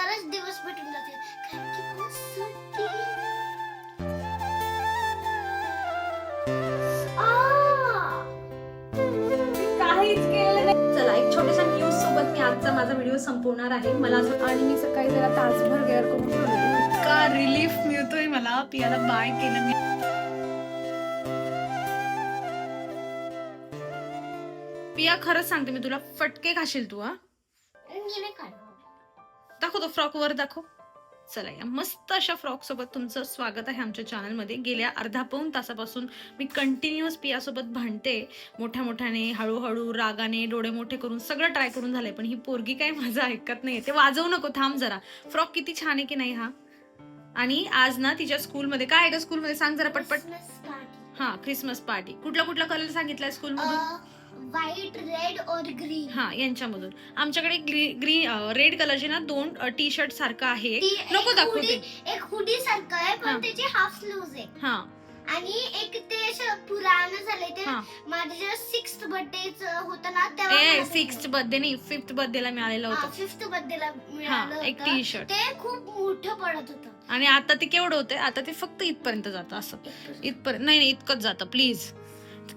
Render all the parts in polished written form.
त्याच्यानंतरच दिवस भेटून जातील कारण की मला सुट्टी काहीच केलं नाही. चला एक छोट्याशा न्यूज सोबत मी आजचा माझा व्हिडिओ संपवणार आहे. मला असं आणि मी सकाळी जरा तासभर गेअर करून ठेवलं. का रिलीफ मिळतोय मला. पियाला बाय केलं मी. पिया खरंच सांगते मी तुला, फटके खाशील तू. दाखव तो फ्रॉक वर दाखव. चला या मस्त अशा फ्रॉक सोबत तुमचं स्वागत आहे आमच्या चॅनलमध्ये. गेल्या अर्धा पाऊण तासापासून मी कंटिन्युअस पियासोबत भांडते, मोठ्या मोठ्याने, हळूहळू, रागाने, डोळे मोठे करून सगळं ट्राय करून झालंय, पण ही पोरगी काय माझं ऐकत नाही. ते वाजवू नको, थांब जरा. फ्रॉक किती छान आहे की नाही हा. आणि आज ना तिच्या स्कूलमध्ये काय आहे का, स्कूलमध्ये सांग जरा पटपट. हा, क्रिसमस पार्टी. कुठला कुठला कलर सांगितलाय स्कूलमधून? व्हाईट, रेड और ग्रीन. हा, यांच्यामधून आमच्याकडे ग्रीन रेड कलरचे ना 2 टी शर्ट सारखं आहे. नको दाखवते. एक हुडी सारखं आहे पण त्याची हाफ स्लीव्ज आहे. हा, आणि एक ते असं पुराणं झालंय ते. माझ्या 6th बर्थडे होता ना तेव्हा. 6th बर्थडे नाही, 5th बर्थडेला मिळालेलं होतं. 5th बर्थडेला मिळालं एक टी शर्ट. ते खूप मोठं पडत होतं. आणि आता ते केवढं होतंय, आता ते फक्त इथपर्यंत जातं. असं इथपर्यंत नाही, इतकंच जातं. प्लीज.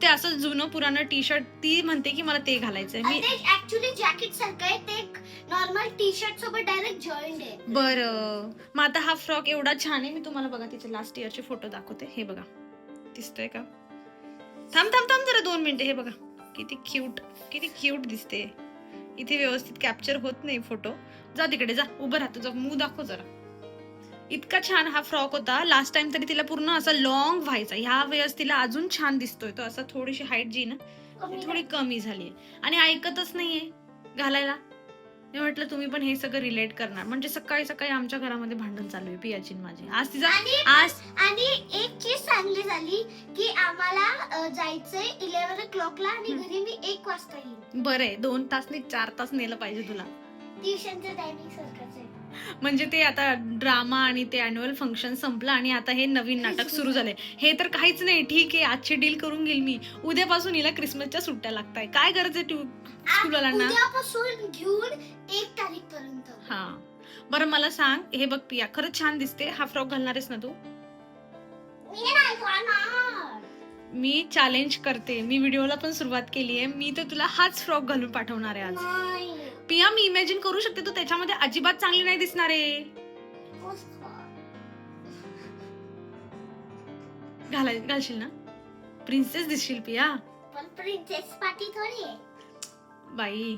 ते असं जुनं पुराणं टी शर्ट ती म्हणते की मला ते घालायचंय. मी ऍक्च्युली जॅकेट सारखं आहे ते, नॉर्मल टी शर्ट सोबत डायरेक्ट जॉईंट आहे. बरं, मग आता हा फ्रॉक एवढा छान आहे. मी तुम्हाला बघा तिचे लास्ट इयरचे फोटो दाखवते. हे बघा, दिसतोय का? थांब थांब थांब जरा 2 मिनिटं. हे बघा किती क्यूट दिसते. इथे व्यवस्थित कॅप्चर होत नाही फोटो. जा तिकडे, जा उभं राहा, तुझा मूव दाखव जरा. इतका छान हा फ्रॉक होता. लास्ट टाइम तरी तिला पूर्ण असा लॉंग व्हायचा, ह्या वेळेस तिला अजून छान दिसतोय. तो असा थोडीशी हाईट जी ना थोडी कमी झालीये आणि ऐकतच नाहीये घालायला. मी म्हटलं तुम्ही पण हे सगळं रिलेट करणार. म्हणजे सकाळी सकाळी आमच्या घरामध्ये भांडण चालू आहे पियाची माझी. आज तिचा आणि एक चीज चांगली झाली की आम्हाला जायचंय 11 o'clockला आणि घरी मी 1 वाजता येईल. बरंय, 2 तास नाही 4 तास नेलं पाहिजे तुला. ट्युशनचं टायमिंग सारखंच आहे. म्हणजे ते आता ड्रामा आणि ते अॅन्युअल फंक्शन संपलं आणि आता हे नवीन नाटक सुरू झाले. हे तर काहीच नाही. ठीक आहे, आजची डील करून घेईल मी. उद्यापासून हिला क्रिसमसच्या सुट्ट्या लागताय. काय गरज आहे स्कूलला ना? उद्यापासून घेऊन 1 तारीखपर्यंत. हा, बरं मला सांग, हे बघ पिया खरंच छान दिसते. हा फ्रॉक घालणार आहेस ना तू? मी चॅलेंज करते. मी व्हिडिओला पण सुरुवात केली आहे. मी तर तुला हाच फ्रॉक घालून पाठवणार आहे आज. पिया मी इमॅजिन करू शकते तू त्याच्यामध्ये अजिबात चांगली नाही दिसणार आहे. घालशील ना? प्रिन्सेस दिसशील पिया. पण प्रिन्सेस पार्टी थोडी आहे बाई.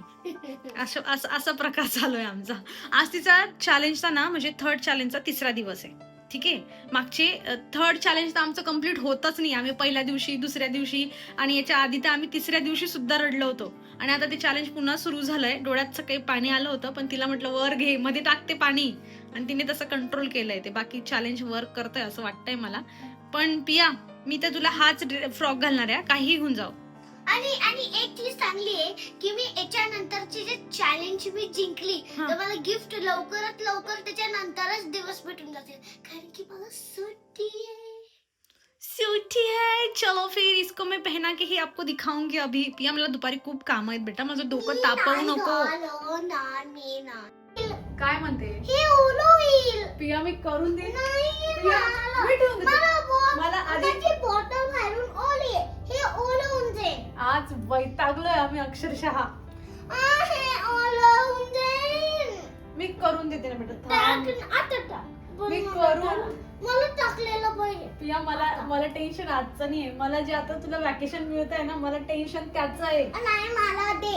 असा प्रकार चालू आहे आमचा. आज तिचा चॅलेंजचा ना, म्हणजे 3rd चॅलेंजचा 3रा दिवस आहे. ठीक आहे, मागचे 3rd चॅलेंज तर आमचं कम्प्लीट होतच नाही. आम्ही पहिल्या दिवशी, दुसऱ्या दिवशी आणि याच्या आधी तर आम्ही 3ऱ्या दिवशी सुद्धा रडलो होतो. आणि आता ते चॅलेंज पुन्हा सुरू झालंय. डोळ्यात सकाळी पाणी आलं होतं, पण तिला म्हटलं वर घे, मध्ये टाकते पाणी, आणि तिने तसं कंट्रोल केलंय. ते बाकी चॅलेंज वर्क करतंय असं वाटतंय मला. पण पिया मी तर तुला हाच फ्रॉक घालणार आहे, काही घेऊन जाऊ. आणि एक चीज चांगली आहे की मी याच्यानंतरची जे चॅलेंज मी जिंकली तर मला गिफ्ट लवकरात लवकर त्याच्यानंतरच दिवस भेटून जातील कारण की मला सुट्टी है. चलो फिर इसको मैं पहना के ही आपको दिखाऊंगी अभी. पिया मला दुपारी खूप काम आहेत बेटा, माझं डोकं तापवू नको. काय म्हणते? हे ओलो होईल. पिया मी करून दे. मला आधी बॉटल घालून ओले हे ओलं होऊन जाईल. आज वैतागलोय आम्ही अक्षरशः. हे ओलं होऊन जाईल. मी करून देते ना बेटा. आता मी करून मला टाकलेलं पाहिजे. पिया मला टेन्शन आजचं नाहीये. मला जे आता तुला वॅकेशन मिळत आहे ना, मला टेन्शन त्याचं आहे. नाही मला दे.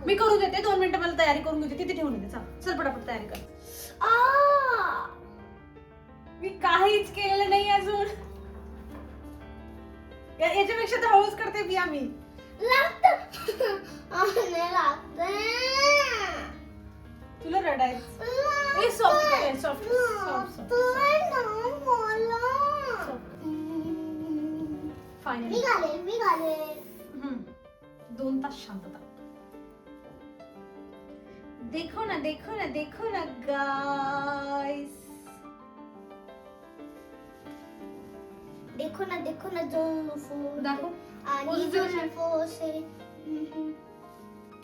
मी करून देते. 2 मिनिटं मला तयारी करून घेते. तिथे ठेवून देते. चल पटापट तयारी कर. मी काहीच केलेलं नाही अजून. याच्यापेक्षा तर हळूच करते पिया मी. तुला रडायचं. सॉफ्ट. फायनली मी घालेल. 2 तास शांतता. देखो ना गाइस. देखो ना जुल्फों दाखव. आणि जुल्फों से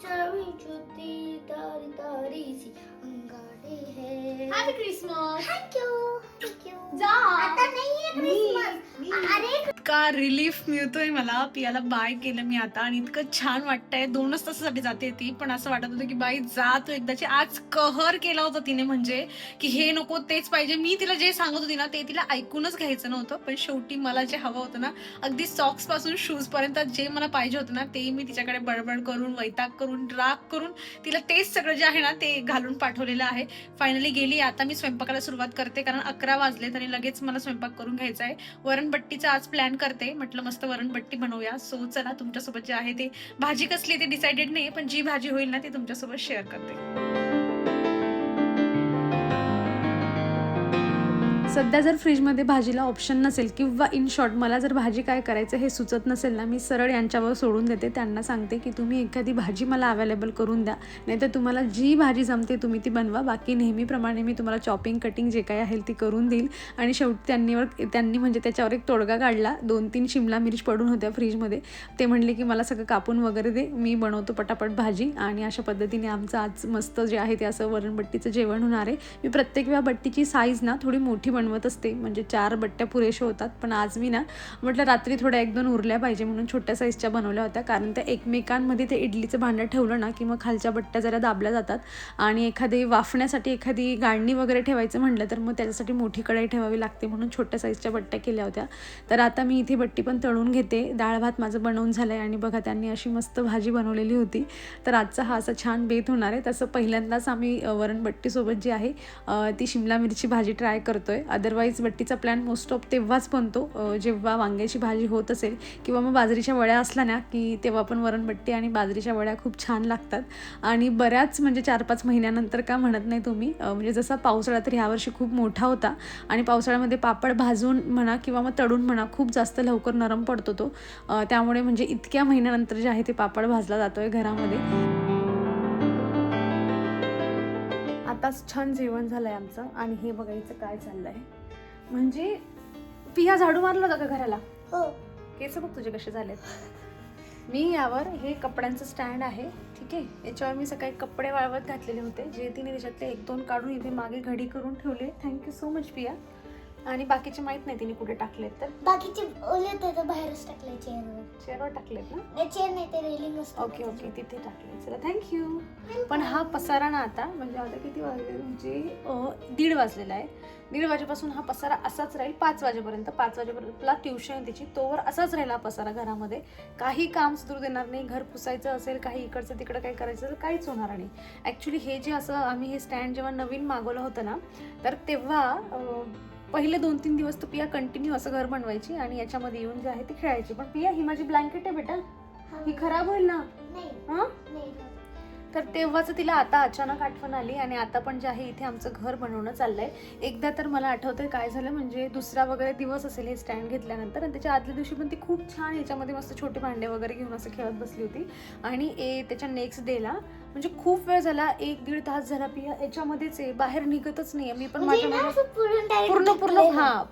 चढ़ी छुट्टी तारी तारी सी अंगारे है हॅपी क्रिसमस. थँक्यू. जा. आता नाहीये क्रिसमस. अरे इतका रिलीफ मिळतोय मला. पियाला बाय केलं मी आता आणि इतकं छान वाटतंय. 2च तासासाठी जाते ती, पण असं वाटत होतं की बाई जा तू एकदाची. आज कहर केला होता तिने, म्हणजे की हे नको तेच पाहिजे. मी तिला जे सांगत होती ना ते तिला ऐकूनच घ्यायचं नव्हतं, पण शेवटी मला जे हवं होतं ना, अगदी सॉक्स पासून शूज पर्यंत जे मला पाहिजे होतं ना, ते मी तिच्याकडे बडबड करून, वैताग करून, राग करून तिला तेच सगळं जे आहे ना ते घालून पाठवलेलं आहे. फायनली गेली. आता मी स्वयंपाकाला सुरुवात करते, कारण 11 वाजलेत आणि लगेच मला स्वयंपाक करून घ्यायचा आहे. वरणबट्टीचा आज प्लॅन करते, म्हटलं मस्त वरणबट्टी बनवूया. सो चला, तुमच्यासोबत जे आहे ते, भाजी कसली ते डिसाइडेड नाही, पण जी भाजी होईल ना ती तुमच्यासोबत शेअर करते. सध्या जर फ्रीजमध्ये भाजीला ऑप्शन नसेल किंवा इन शॉर्ट मला जर भाजी काय करायचं हे सुचत नसेल ना, मी सरळ यांच्यावर सोडून देते. त्यांना सांगते की तुम्ही एखादी भाजी मला अवेलेबल करून द्या, नाहीतर तुम्हाला जी भाजी जमते तुम्ही ती बनवा. बाकी नेहमीप्रमाणे मी तुम्हाला चॉपिंग कटिंग जे काही आहे ती करून देईल. आणि शेवटी त्यांनी म्हणजे त्याच्यावर एक तोडगा काढला. 2-3 शिमला मिर्च पडून होत्या फ्रीजमध्ये. ते म्हणले की मला सगळं कापून वगैरे दे, मी बनवतो पटापट भाजी. आणि अशा पद्धतीने आमचं आज मस्त जे आहे ते असं वरणबट्टीचं जेवण होणार आहे. मी प्रत्येक वेळा बट्टीची साईज ना थोडी मोठी बनवत असते, म्हणजे 4 बट्ट्या पुरेशा होतात. पण आज मी ना म्हटलं रात्री थोड्या 1-2 उरल्या पाहिजे म्हणून छोट्या साईजच्या बनवल्या होत्या, कारण त्या एकमेकांमध्ये ते इडलीचं भांडं ठेवलं ना की मग खालच्या बट्ट्या जरा दाबल्या जातात. आणि एखादी वाफण्यासाठी एखादी गाळणी वगैरे ठेवायचं म्हटलं तर मग त्याच्यासाठी मोठी कढई ठेवावी लागते, म्हणून छोट्या साईजच्या बट्ट्या केल्या होत्या. तर आता मी इथे बट्टी पण तळून घेते. डाळ भात माझं बनवून झालं आहे आणि बघा त्यांनी अशी मस्त भाजी बनवलेली होती. तर आजचा हा असा छान बेत होणार आहे. तसं पहिल्यांदाच आम्ही वरणबट्टीसोबत जी आहे ती शिमला मिरची भाजी ट्राय करतोय. अदरवाईज बट्टीचा प्लॅन मोस्ट ऑफ तेव्हाच बनतो जेव्हा वांग्याची भाजी होत असेल किंवा मग बाजरीच्या वड्या असल्या ना की तेव्हा पण वरणबट्टी आणि बाजरीच्या वड्या खूप छान लागतात. आणि बऱ्याच म्हणजे 4-5 महिन्यानंतर का म्हणत नाही तुम्ही, म्हणजे जसा पावसाळा तर ह्यावर्षी खूप मोठा होता आणि पावसाळ्यामध्ये पापड भाजून म्हणा किंवा मग तळून म्हणा खूप जास्त लवकर नरम पडतो तो. त्यामुळे म्हणजे इतक्या महिन्यानंतर जे आहे ते पापड भाजला जातोय घरामध्ये. आताच छान जेवण झालं आहे आमचं आणि हे बघायचं काय चाललं आहे. म्हणजे पिया झाडू मारला होता का घराला? हो. केस बघ तुझे कसे झालेत. मी यावर हे कपड्यांचं स्टँड आहे, ठीक आहे, याच्यावर मी सकाळी कपडे वाळवत घातलेले होते, जे तिने त्याच्यातले 1-2 काढून इथे मागे घडी करून ठेवले. थँक्यू सो मच पिया. आणि बाकीचे माहित नाही तिने कुठे टाकलेत. तर बाकीचे ओले तर बाहेरच टाकले चेअरवर टाकलेत ना? चेअर नाही, ते रेलिंग असतं. ओके ओके, तिथे टाकले. चला थँक्यू. पण हा पसारा ना आता म्हणजे आता किती वाजले, म्हणजे 1:30 वाजलेला आहे. 1:30 वाजेपासून हा पसारा असाच राहील 5 वाजेपर्यंत. 5 वाजेपर्यंतला ट्युशन आहे तिची, तोवर असाच राहिला पसारा घरामध्ये. काही काम सुरू देणार नाही. घर पुसायचं असेल, काही इकडचं तिकडं काही करायचं असेल, काहीच होणार नाही. ॲक्च्युली हे जे असं आम्ही हे स्टँड जेव्हा नवीन मागवलं होतं ना, तर तेव्हा पहिले 2-3 दिवस तर पिया कंटिन्यू असं घर बनवायची आणि याच्यामध्ये येऊन जे आहे ती खेळायची. पण पिया ही माझी ब्लँकेट आहे बेटा, ही खराब होईल ना. हां, तर तेव्हाच तिला आता अचानक आठवण आली आणि आता पण जे आहे इथे आमचं घर बनवणं चाललंय. एकदा तर मला आठवतंय काय झालं, म्हणजे दुसरा वगैरे दिवस असेल हे स्टँड घेतल्यानंतर, आणि त्याच्या आदल्या दिवशी पण ती खूप छान याच्यामध्ये मस्त छोटे भांडे वगैरे घेऊन असं खेळत बसली होती. आणि त्याच्या नेक्स्ट डेला म्हणजे खूप वेळ झाला, 1-1.5 तास झाला पिया याच्यामध्येच आहे, बाहेर निघतच नाहीये. मी पण माझ्या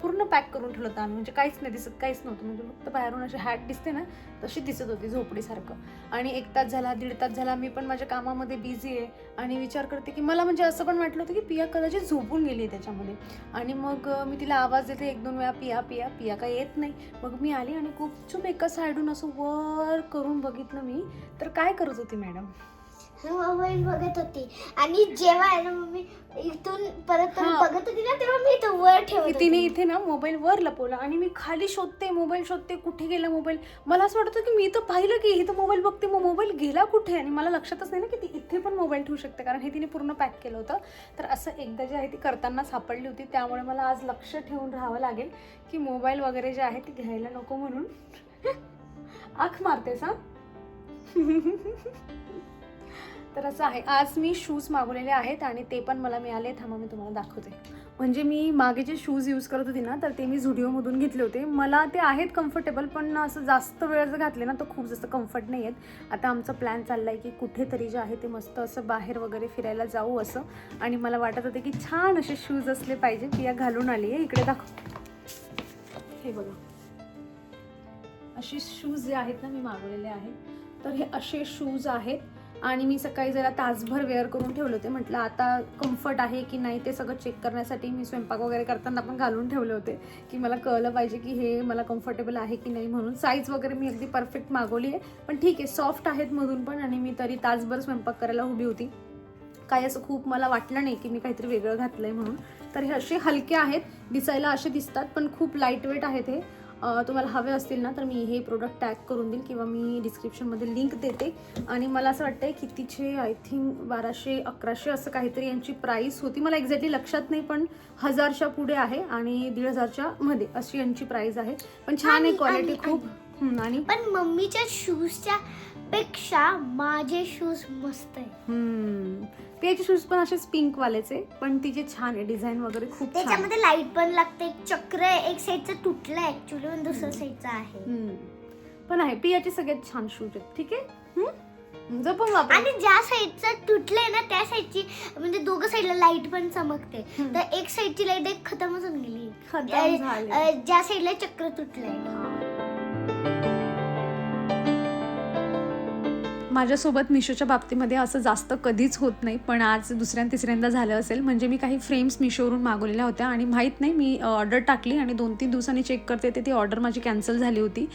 पूर्ण पॅक करून ठेवलं होतं, म्हणजे काहीच नाही दिसत, काहीच नव्हतं, म्हणजे फक्त बाहेरून अशी हॅट दिसते ना तशी दिसत होती झोपडीसारखं. आणि 1 तास झाला, 1.5 तास झाला, मी पण माझ्या कामामध्ये बिझी आहे आणि विचार करते की मला म्हणजे असं पण वाटलं होतं की पिया कदाचित झोपून गेली आहे त्याच्यामध्ये. आणि मग मी तिला आवाज देते 1-2 वेळा, पिया पिया पिया, काय येत नाही. मग मी आली आणि गुपचूप एका साईडून असं वर करून बघितलं मी, तर काय करत होती मॅडम? मोबाईल बघत होती. आणि जेव्हा आहे ना मम्मी इथून परत बघत होती ना, तेव्हा मी इथं वर ठेवते. तिने इथे ना मोबाईल वर लपवला आणि मी खाली शोधते, मोबाईल शोधते, कुठे गेला मोबाईल. मला असं वाटतं की मी तर पाहिलं की इथं मोबाईल बघते, मग मोबाईल गेला कुठे. आणि मला लक्षातच नाही ना की ती इथे पण मोबाईल ठेवू शकते, कारण हे तिने पूर्ण पॅक केलं होतं. तर असं एकदा जे आहे ती करताना सापडली होती, त्यामुळे मला आज लक्ष ठेवून राहावं लागेल की मोबाईल वगैरे जे आहे ती घ्यायला नको म्हणून. आख मारतेस हा. तर असं आहे. आज मी शूज मागवलेले आहेत आणि ते पण मला मिळाले. थांबा मी तुम्हाला दाखवते. म्हणजे मी मागे जे शूज यूज करत होती ना, तर ते मी झुडिओमधून घेतले होते. मला ते आहेत कम्फर्टेबल, पण असं जास्त वेळ जर घातले ना तर खूप जास्त कम्फर्ट नाही आहेत. आता आमचा प्लॅन चालला आहे की कुठेतरी जे आहे ते मस्त असं बाहेर वगैरे फिरायला जाऊ असं. आणि मला वाटत होते की छान असे शूज असले पाहिजे. पिया घालून आली आहे, इकडे दाखव. हे बघा, असे शूज जे आहेत ना मी मागवलेले आहेत. तर हे असे शूज आहेत आणि मी सकाळी जरा तासभर वेअर करून ठेवले होते. म्हटलं आता कम्फर्ट आहे की नाही ते सगळं चेक करण्यासाठी मी स्वयंपाक वगैरे करताना पण घालून ठेवले होते की मला कळलं पाहिजे की हे मला कम्फर्टेबल आहे की नाही म्हणून. साईज वगैरे मी अगदी परफेक्ट मागवली आहे, पण ठीक आहे सॉफ्ट आहेत मधून पण. आणि मी तरी तासभर स्वयंपाक करायला उभी होती. काही असं खूप मला वाटलं नाही की मी काहीतरी वेगळं घातलं आहे म्हणून. तर हे असे हलके आहेत, दिसायला असे दिसतात पण खूप लाईट वेट आहेत हे. तुम्हाला हवे असतील ना तर मी हे प्रोडक्ट टॅग करून देईल किंवा मी डिस्क्रिप्शनमध्ये लिंक देते. आणि मला असं वाटतं कितीचे आय थिंक 1200-1100 असं काहीतरी यांची प्राईस होती. मला एक्झॅक्टली लक्षात नाही, पण 1000च्या पुढे आहे आणि 1500च्या मध्ये अशी यांची प्राईस आहे. पण छान आहे क्वालिटी खूप. आणि पण मम्मीच्या शूजच्या पेक्षा माझे शूज मस्त आहे. त्याचे शूज पण असेच पिंक वालेचे, पण तिचे छान आहे डिझाईन वगैरे खूप छान. त्याच्यामध्ये लाईट पण लागते. एक चक्र आहे, एक साईडचं तुटलं ऍक्च्युली पण दुसऱ्या साईडचं आहे. पण आहे पियाचे सगळ्यात छान शूज आहेत. ठीक आहे जपून वापर. आणि ज्या साईडचं तुटलंय ना त्या साईडची म्हणजे दोघं साईडला लाईट पण चमकते. तर एक साईडची लाईट एक खतमच होऊन गेली. ज्या साईडला चक्र तुटलंय. माझ्यासोबत मिशोच्या बाबतीमध्ये असं जास्त कधीच होत नाही, पण आज दुसऱ्या-तिसऱ्यांदा झालं असेल. म्हणजे मी काही फ्रेम्स मिशोवरून मागवलेल्या होत्या आणि माहीत नाही मी ऑर्डर टाकली आणि 2-3 दिवसांनी चेक करते ती ऑर्डर माझी कॅन्सल झाली होती.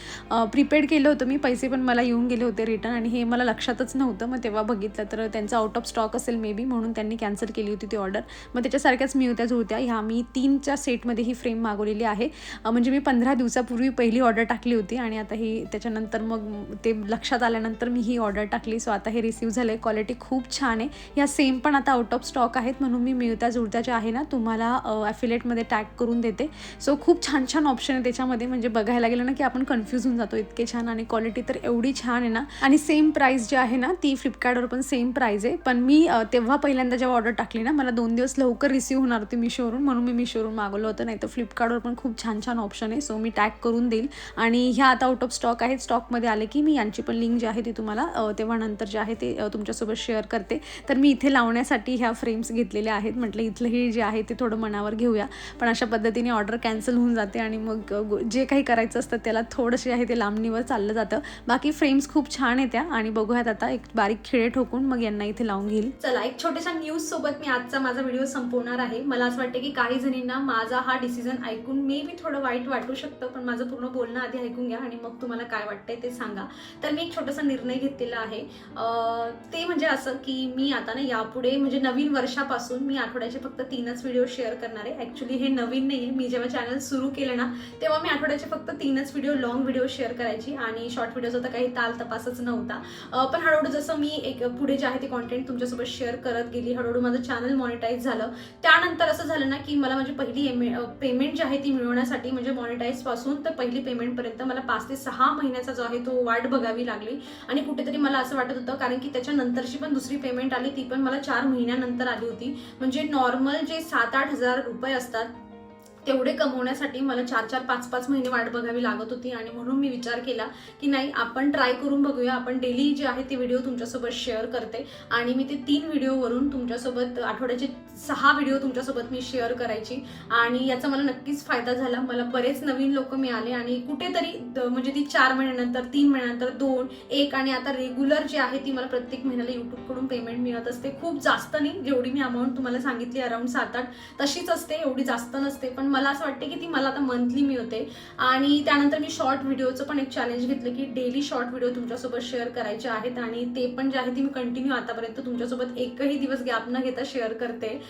प्रीपेड केलं होतं मी, पैसे पण मला येऊन गेले होते रिटर्न आणि हे मला लक्षातच नव्हतं. मग तेव्हा बघितलं तर त्यांचा आउट ऑफ स्टॉक असेल मे बी, म्हणून त्यांनी कॅन्सल केली होती ती ऑर्डर. मग त्याच्यासारख्याच मिळत्या जुळत्या ह्या मी 3च्या सेटमध्ये ही फ्रेम मागवलेली आहे. म्हणजे मी 15 दिवसापूर्वी पहिली ऑर्डर टाकली होती आणि आता ही त्याच्यानंतर मग ते लक्षात आल्यानंतर मी ही ऑर्डर टाकली. सो आता हे रिसीव झाले. क्वालिटी खूप छान आहे. ह्या सेम पण आता आउट ऑफ स्टॉक आहेत, म्हणून मी मिळत्या जुळत्याच्या आहे ना तुम्हाला ॲफिलेटमध्ये टॅग करून देते. सो खूप छान छान ऑप्शन आहे त्याच्यामध्ये. म्हणजे बघायला गेलं ना की आपण कन्फ्यूज होऊन जातो, इतके छान. आणि क्वालिटी तर एवढी छान आहे ना. आणि सेम प्राईस जी आहे ना ती फ्लिपकार्टवर पण सेम प्राईस आहे. पण मी तेव्हा पहिल्यांदा जेव्हा ऑर्डर टाकली ना मला 2 दिवस लवकर रिसीव होणार होती मिशोवरून, म्हणून मी मिशोवरून मागवलं होतं. नाही तर फ्लिपकार्टवर पण खूप छान छान ऑप्शन आहे. सो मी टॅग करून देईल. आणि ह्या आता आउट ऑफ स्टॉक आहेत. स्टॉकमध्ये आले की मी यांची पण लिंक जी आहे ती तुम्हाला तेव्हा नंतर जे आहे ते तुमच्यासोबत शेअर करते. तर मी इथे लावण्यासाठी ह्या फ्रेम्स घेतलेल्या आहेत. म्हटलं इथलं हे जे आहे ते थोडं मनावर घेऊया, पण अशा पद्धतीने ऑर्डर कॅन्सल होऊन जाते आणि मग जे काही करायचं असतं त्याला थोडंसे आहे ते लांबणीवर चाललं जातं. बाकी फ्रेम्स खूप छान आहेत त्या. आणि बघूयात आता एक बारीक खिळे ठोकून मग यांना इथे लावून घेईल. चला एक छोट्याशा न्यूज सोबत मी आजचा माझा व्हिडिओ संपवणार आहे. मला असं वाटतं की काही जणींना माझा हा डिसिजन ऐकून मे बी थोडं वाईट वाटू शकतं, पण माझं पूर्ण बोलणं आधी ऐकून घ्या आणि मग तुम्हाला काय वाटतंय ते सांगा. तर मी एक छोटासा निर्णय घेतलेला आहे. ते म्हणजे असं की मी आता ना यापुढे म्हणजे नवीन वर्षापासून मी आठवड्याचे फक्त 3च व्हिडिओ शेअर करणार आहे. ॲक्च्युली हे नवीन नाही आहे. मी जेव्हा चॅनल सुरू केलं ना तेव्हा मी आठवड्याचे फक्त 3च व्हिडिओ लॉंग व्हिडिओ शेअर करायची आणि शॉर्ट व्हिडिओचा तर काही ताल तपासच नव्हता. पण हळूहळू जसं मी एक पुढे जे आहे ते कॉन्टेंट तुमच्यासोबत शेअर करत गेली, हळूहळू माझं चॅनल मॉनिटाईज झालं. त्यानंतर असं झालं ना की मला माझी पहिली पेमेंट जी आहे ती मिळवण्यासाठी म्हणजे मॉनिटाईज पासून तर पहिली पेमेंटपर्यंत मला 5 ते 6 महिन्याचा जो आहे तो वाट बघावी लागली. आणि कुठेतरी मला असं वाटत होतं, कारण की त्याच्यानंतरची पण दुसरी पेमेंट आली ती पण मला 4 महिन्यानंतर आली होती. म्हणजे नॉर्मल जे 7-8 हजार रुपये असतात तेवढे कमवण्यासाठी मला 4-4, 5-5 महिने वाट बघावी लागत होती. आणि म्हणून मी विचार केला की नाही आपण ट्राय करून बघूया. आपण डेली जे आहे ते व्हिडिओ तुमच्यासोबत शेअर करते आणि मी ते 3 व्हिडिओवरून तुमच्यासोबत आठवड्याचे 6 व्हिडिओ तुमच्यासोबत मी शेअर करायची. आणि याचा मला नक्कीच फायदा झाला. मला बरेच नवीन लोक मिळाले आणि कुठेतरी म्हणजे ती 4 महिन्यानंतर, 3 महिन्यानंतर 2, 1 आणि आता रेग्युलर जे आहे ती मला प्रत्येक महिन्याला यूट्यूबकडून पेमेंट मिळत असते. खूप जास्त नाही, जेवढी मी अमाऊंट तुम्हाला सांगितली अराउंड 7-8 तशीच असते, एवढी जास्त नसते. पण मला असं वाटते की ती मला आता मंथली मिळते. आणि त्यानंतर मी शॉर्ट व्हिडिओचं पण एक चॅलेंज घेतलं की डेली शॉर्ट व्हिडिओ तुमच्यासोबत शेअर करायचे आहेत आणि ते पण जे आहे ती मी कंटिन्यू आतापर्यंत तुमच्यासोबत एकही दिवस गॅप न घेता शेअर करते.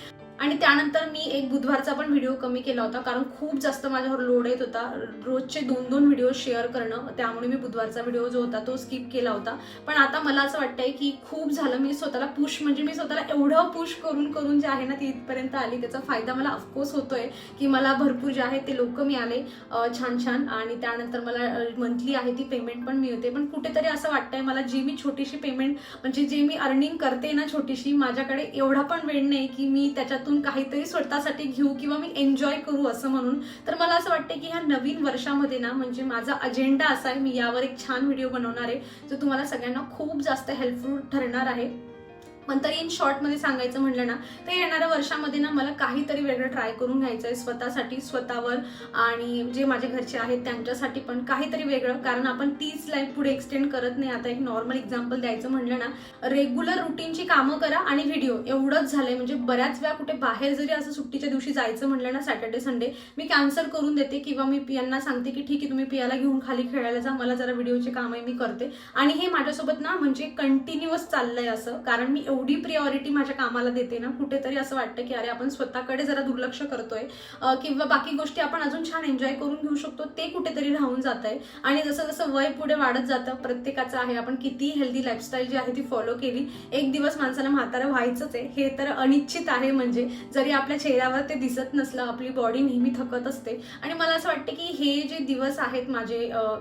आणि त्यानंतर मी एक बुधवारचा पण व्हिडिओ कमी केला होता, कारण खूप जास्त माझ्यावर लोड येत होता रोजचे 2-2 व्हिडिओ शेअर करणं. त्यामुळे मी बुधवारचा व्हिडिओ जो होता तो स्किप केला होता. पण आता मला असं वाटतंय की खूप झालं. मी स्वतःला पुश म्हणजे मी स्वतःला एवढं पुश करून करून जे आहे ना ती इथपर्यंत आली. त्याचा फायदा मला ऑफकोर्स होतोय की मला भरपूर जे आहे ते लोक मिळाले छान छान. आणि त्यानंतर मला मंथली आहे ती पेमेंट पण मिळते. पण कुठेतरी असं वाटतंय मला जी मी छोटीशी पेमेंट म्हणजे जे मी अर्निंग करते ना छोटीशी, माझ्याकडे एवढा पण वेळ नाही की मी त्याच्यातून काहीतरी स्वतःसाठी घेऊ किंवा मी एन्जॉय करू असं म्हणून. तर मला असं वाटतं की ह्या नवीन वर्षामध्ये ना म्हणजे माझा अजेंडा असा आहे, मी यावर एक छान व्हिडिओ बनवणार आहे जो तुम्हाला सगळ्यांना खूप जास्त हेल्पफुल ठरणार आहे. पण तरी इन शॉर्टमध्ये सांगायचं म्हणलं ना तर येणाऱ्या वर्षामध्ये ना मला काहीतरी वेगळं ट्राय करून घ्यायचं आहे स्वतःसाठी, स्वतःवर आणि जे माझे घरचे आहेत त्यांच्यासाठी पण काहीतरी वेगळं. कारण आपण तीच लाईफ पुढे एक्सटेंड करत नाही. आता एक नॉर्मल एक्झाम्पल द्यायचं म्हणलं ना, रेग्युलर रुटीनची कामं करा आणि व्हिडिओ, एवढंच झालंय. म्हणजे बऱ्याच वेळा कुठे बाहेर जरी असं सुट्टीच्या दिवशी जायचं म्हणलं ना, सॅटर्डे संडे मी कॅन्सल करून देते किंवा मी पियांना सांगते की ठीक आहे तुम्ही पियाला घेऊन खाली खेळायला जा, मला जरा व्हिडिओचे कामही मी करते. आणि हे माझ्यासोबत ना म्हणजे कंटिन्युअस चाललंय असं, कारण मी एवढी प्रिऑरिटी माझ्या कामाला देते ना, कुठेतरी असं वाटतं की अरे आपण स्वतःकडे जरा दुर्लक्ष करतोय किंवा बाकी गोष्टी आपण अजून छान एन्जॉय करून घेऊ शकतो ते कुठेतरी राहून जात आहे. आणि जसं जसं वय पुढे वाढत जातं, प्रत्येकाचं आहे, आपण किती हेल्दी लाईफस्टाईल जी आहे ती फॉलो केली, एक दिवस माणसाला म्हातारं व्हायचंच आहे, हे तर अनिश्चित आहे. म्हणजे जरी आपल्या चेहऱ्यावर ते दिसत नसलं, आपली बॉडी नेहमी थकत असते. आणि मला असं वाटतं की हे जे दिवस आहेत माझे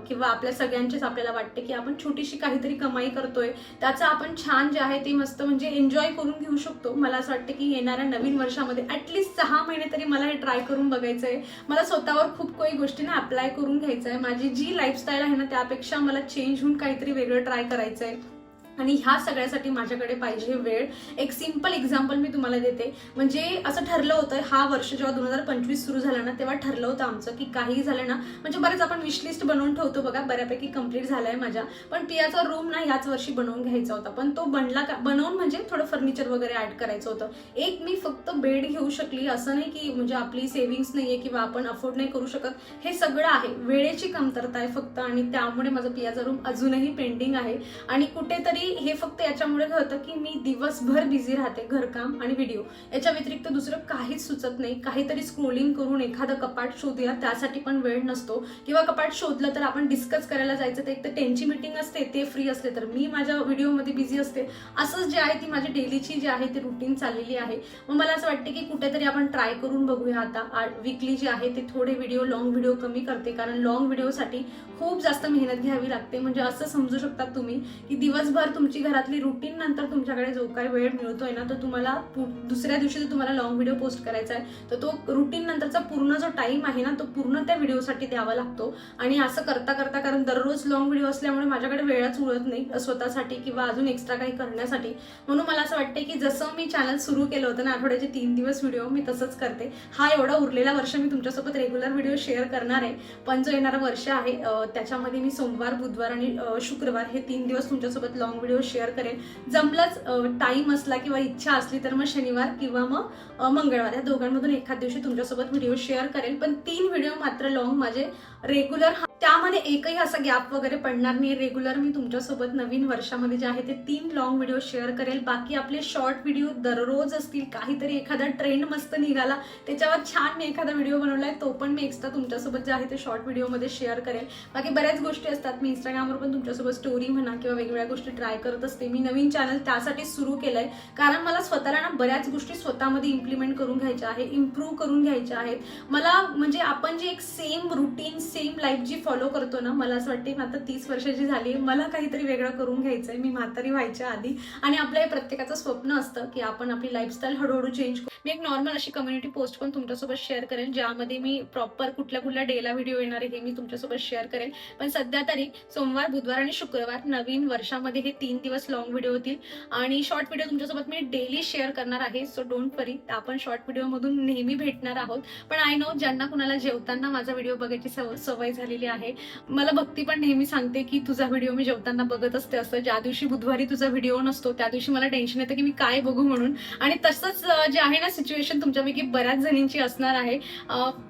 किंवा आपल्या सगळ्यांचेच, आपल्याला वाटते की आपण छोटीशी काहीतरी कमाई करतोय, त्याचं आपण छान जे आहे ते मस्त म्हणजे एन्जॉय करून घेऊ शकतो. मला असं वाटतं की येणाऱ्या नवीन वर्षामध्ये ऍटलीस्ट 6 महिने तरी मला हे ट्राय करून बघायचं आहे. मला स्वतःवर खूप काही गोष्टी ना अप्लाय करून घ्यायचं आहे. माझी जी लाईफस्टाईल आहे ना त्यापेक्षा मला चेंज होऊन काहीतरी वेगळं ट्राय करायचं आहे. आणि ह्या सगळ्यासाठी माझ्याकडे पाहिजे वेळ. एक सिंपल एक्झाम्पल मी तुम्हाला देते. म्हणजे असं ठरलं होतं, हा वर्ष जेव्हा 2025 सुरू झाला ना तेव्हा ठरलं होतं आमचं की काही झालं ना, म्हणजे बरेच आपण विशलिस्ट बनवून ठेवतो बघा, बऱ्यापैकी कंप्लीट झालाय माझ्या. पण पियाचा रूम ना याच वर्षी बनवून घ्यायचा होता, पण तो बनवून म्हणजे थोडं फर्निचर वगैरे ऍड करायचं होतं. एक मी फक्त बेड घेऊ शकली, असं नाही की म्हणजे आपली सेव्हिंग्स नाहीये किंवा आपण अफोर्ड नाही करू शकत. हे सगळं आहे, वेळेची कमतरता आहे फक्त. आणि त्यामुळे माझं पियाचा रूम अजूनही पेंडिंग आहे. आणि कुठेतरी हे फक्त याच्यामुळे होतं की मी दिवसभर बिझी राहते, घरकाम आणि व्हिडिओ, याच्या व्यतिरिक्त दुसरं काहीच सुचत नाही. काहीतरी स्क्रोलिंग करून एखादं कपाट शोधूया, त्यासाठी पण वेळ नसतो. किंवा कपाट शोधलं तर आपण डिस्कस करायला जायचं, तर एक तर त्यांची मीटिंग असते, ते फ्री असले तर मी माझ्या व्हिडिओमध्ये बिझी असते. असंच जे आहे ती माझी डेलीची जी आहे ती रुटीन चाललेली आहे. मग मला असं वाटतं की कुठेतरी आपण ट्राय करून बघूया. आता वीकली जे आहे ते थोडे व्हिडिओ, लॉंग व्हिडिओ कमी करते, कारण लॉंग व्हिडिओसाठी खूप जास्त मेहनत घ्यावी लागते. म्हणजे असं समजू शकतात तुम्ही की दिवसभर तुमची घरातली रुटीन नंतर तुमच्याकडे जो काही वेळ मिळतोय ना, तर तुम्हाला दुसऱ्या दिवशी जर तुम्हाला लॉंग व्हिडिओ पोस्ट करायचा आहे तर तो रुटीन नंतरचा पूर्ण जो टाइम आहे ना तो पूर्ण त्या व्हिडिओसाठी द्यावा लागतो. आणि असं करता करता, कारण दररोज लॉंग व्हिडिओ असल्यामुळे माझ्याकडे वेळच उरत नाही स्वतःसाठी किंवा अजून एक्स्ट्रा काही करण्यासाठी. म्हणून मला असं वाटतं की जसं मी चॅनल सुरू केलं होतं ना, आठवड्याचे 3 दिवस व्हिडिओ, मी तसंच करते. हा एवढा उरलेला वर्ष मी तुमच्यासोबत रेग्युलर व्हिडिओ शेअर करणार आहे. पण जो येणारा वर्ष आहे त्याच्यामध्ये मी सोमवार, बुधवार आणि शुक्रवार हे 3 दिवस तुमच्यासोबत लॉंग व्हिडिओ शेअर करेन. जमलंच टाइम असला किंवा इच्छा असली तर मग शनिवार किंवा मग मंगळवार या दोघांमधून एखाद दिवशी तुमच्यासोबत व्हिडिओ शेअर करेल. पण 3 व्हिडिओ मात्र लॉंग माझे रेग्युलर, त्यामध्ये एकही असा गॅप वगैरे पडणार नाही. रेग्युलर मी तुमच्यासोबत नवीन वर्षामध्ये जे आहे ते 3 लॉंग व्हिडिओ शेअर करेल. बाकी आपले शॉर्ट व्हिडिओ दररोज असतील. काहीतरी एखादा ट्रेंड मस्त निघाला त्याच्यावर छान मी एखादा व्हिडिओ बनवलाय, तो पण मी एक्स्ट्रा तुमच्यासोबत जे आहे ते शॉर्ट व्हिडिओमध्ये शेअर करेल. बाकी बऱ्याच गोष्टी असतात. मी इंस्टाग्रामवर पण तुमच्यासोबत स्टोरी म्हणा किंवा वेगवेगळ्या गोष्टी ट्राय करत असते. मी नवीन चॅनल त्यासाठी सुरू केलंय, कारण मला स्वतःला ना बऱ्याच गोष्टी स्वतःमध्ये इम्प्लिमेंट करून घ्यायच्या आहे, इम्प्रूव्ह करून घ्यायच्या आहेत. मला म्हणजे आपण जी एक सेम रुटीन, सेम लाईफ जी फॉलो करतो ना, मला असं वाटतं आता 30 वर्षाची झाली, मला काहीतरी वेगळं करून घ्यायचंय. मी म्हातारी व्हायच्या आधी. आणि आपलं हे प्रत्येकाचं स्वप्न असतं की आपण आपली लाईफस्टाईल हळूहळू चेंज करू. मी एक नॉर्मल अशी कम्युनिटी पोस्ट पण तुमच्यासोबत शेअर करेल, ज्यामध्ये मी प्रॉपर कुठल्या कुठल्या डेला व्हिडिओ येणार आहे हे मी तुमच्यासोबत शेअर करेल. पण सध्या तरी सोमवार, बुधवार आणि शुक्रवार नवीन वर्षामध्ये हे 3 दिवस लॉंग व्हिडिओ होतील. आणि शॉर्ट व्हिडिओ तुमच्यासोबत मी डेली शेअर करणार आहे. सो डोंट वरी, आपण शॉर्ट व्हिडिओ मधून नेहमी भेटणार आहोत. पण आय नो ज्यांना कुणाला जेवताना माझा व्हिडिओ बघायची सवय झालेली आहे, मला भक्ती पण नेहमी सांगते की तुझा व्हिडिओ मी जेवताना बघत असते असं. ज्या दिवशी बुधवारी तुझा व्हिडिओ नसतो त्या दिवशी मला टेन्शन येतं की मी काय बघू म्हणून. आणि तसंच जे आहे ना सिच्युएशन तुमच्यापैकी बऱ्याच जणींची असणार आहे.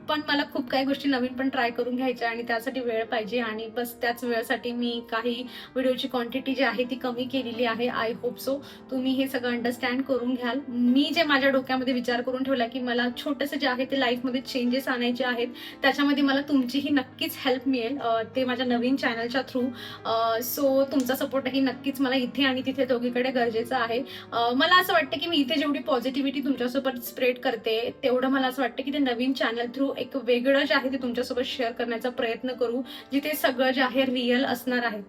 पण मला खूप काही गोष्टी नवीन पण ट्राय करून घ्यायच्या आणि त्यासाठी वेळ पाहिजे. आणि बस त्याच वेळेसाठी मी काही व्हिडिओची क्वांटिटी जी आहे ती कमी केलेली आहे. आय होप सो तुम्ही हे सगळं अंडरस्टँड करून घ्याल. मी जे माझ्या डोक्यामध्ये विचार करून ठेवला की मला छोटंसं जे आहे ते लाईफमध्ये चेंजेस आणायचे आहेत, त्याच्यामध्ये मला तुमचीही नक्कीच हेल्प मिळेल, ते माझ्या नवीन चॅनलच्या थ्रू. सो तुमचा सपोर्टही नक्कीच मला इथे आणि तिथे दोघीकडे गरजेचा आहे. मला असं वाटतं की मी इथे जेवढी पॉझिटिव्हिटी तुमच्यासोबत स्प्रेड करते, तेवढं मला असं वाटतं की ते नवीन चॅनल थ्रू एक वेगळं जे आहे ते तुमच्यासोबत शेअर करण्याचा प्रयत्न करू, जिथे सगळं जे आहे रिअल असणार आहे.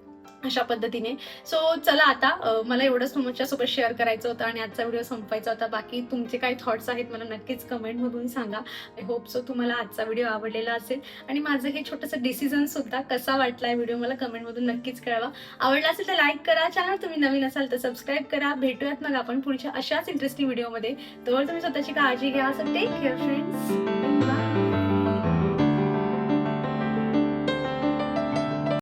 अशा पद्धतीने. सो चला आता मला एवढंच तुमच्यासोबत शेअर करायचं होतं आणि आजचा व्हिडिओ संपवायचा होता. बाकी तुमचे काही थॉट्स आहेत मला नक्कीच कमेंटमधून सांगा. आय होप सो तुम्हाला आजचा व्हिडिओ आवडलेला असेल आणि माझं हे छोटंसं डिसिजन सुद्धा कसा वाटला आहे व्हिडिओ मला कमेंटमधून नक्कीच कळवा. आवडला असेल तर लाईक करा, चॅनल तुम्ही नवीन असाल तर सबस्क्राईब करा. भेटूयात मग आपण पुढच्या अशाच इंटरेस्टिंग व्हिडिओमध्ये. तोवर तुम्ही स्वतःची काळजी घ्या. So take care friends.